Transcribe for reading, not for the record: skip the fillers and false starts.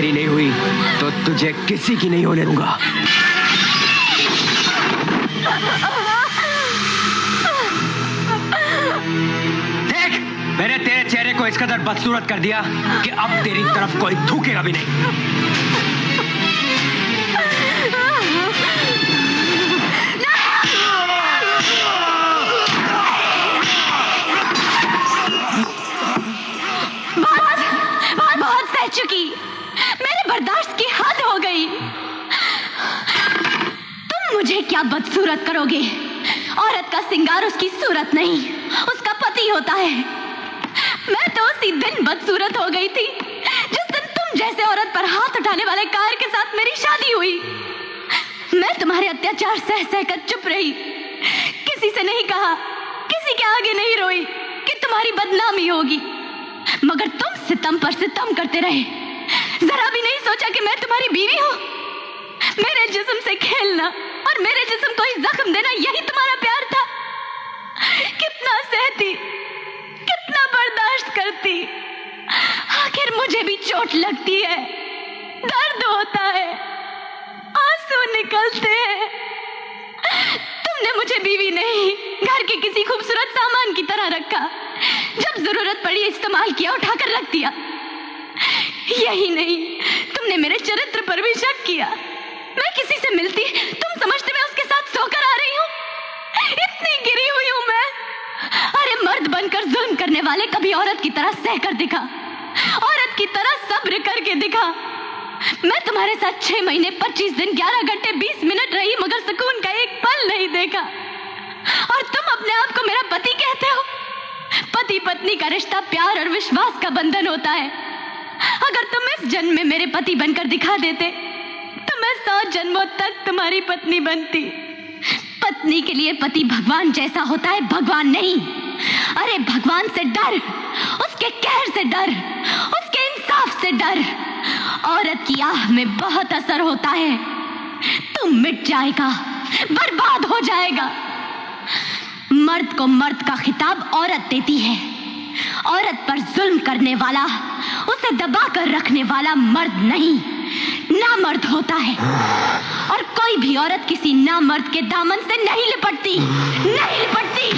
मेरी नहीं हुई तो तुझे किसी की नहीं होने दूंगा। देख, मैंने तेरे चेहरे को इस कदर बदसूरत कर दिया कि अब तेरी तरफ कोई थूकेगा भी नहीं। बहुत सह चुकी, मेरे बर्दाश्त की हद हो गई। तुम मुझे क्या बदसूरत करोगे? औरत का सिंगार उसकी सूरत नहीं, उसका पति होता है। मैं तो उसी दिन बदसूरत हो गई थी जिस दिन तुम जैसे औरत पर हाथ उठाने वाले कार के साथ मेरी शादी हुई। मैं तुम्हारे अत्याचार सह सह कर चुप रही, किसी से नहीं कहा, किसी के आगे नहीं रोई कि तुम्हारी बदनामी होगी, मगर तुम सितम पर सितम करते रहे। जरा भी नहीं सोचा कि मैं तुम्हारी बीवी हूँ। मेरे जिस्म से खेलना और मेरे जिस्म को ही जख्म देना, यही तुम्हारा प्यार था। कितना सहती, कितना बर्दाश्त करती, आखिर मुझे भी चोट लगती है, दर्द होता है, आंसू निकलते हैं। तुमने मुझे बीवी नहीं, घर के किसी खूबसूरत सामान की तरह रखा, जब जरूरत पड़ी इस्तेमाल किया, उठाकर रख दिया। यही नहीं, तुमने मेरे चरित्र पर भी शक किया। मैं किसी से मिलती, तुम समझते मैं उसके साथ सोकर आ रही हूँ। इतनी गिरी हुई हूँ मैं। अरे मर्द बनकर जुल्म करने वाले कभी औरत की तरह सहकर दिखा, औरत की तरह सब्र करके दिखा। मैं तुम्हारे साथ 6 महीने 25 दिन 11 घंटे 20 मिनट रही, मगर सुकून का एक पल नहीं देखा। और तुम अपने आप को मेरा पति कहते हो। पति पत्नी का रिश्ता प्यार और विश्वास का बंधन होता है। अगर तुम इस जन्म में मेरे पति बनकर दिखा देते तो मैं 100 जन्मों तक तुम्हारी पत्नी बनती। पत्नी के लिए पति भगवान जैसा होता है, भगवान नहीं। अरे भगवान से डर, उसके कहर से डर, उसके इंसाफ से डर। औरत की आह में बहुत असर होता है। तुम मिट जाएगा, बर्बाद हो जाएगा। मर्द को मर्द का खिताब औरत देती है। औरत पर जुल्म करने वाला, उसे दबाकर रखने वाला मर्द नहीं, नामर्द होता है। और कोई भी औरत किसी नामर्द के दामन से नहीं लिपटती, नहीं लिपटती।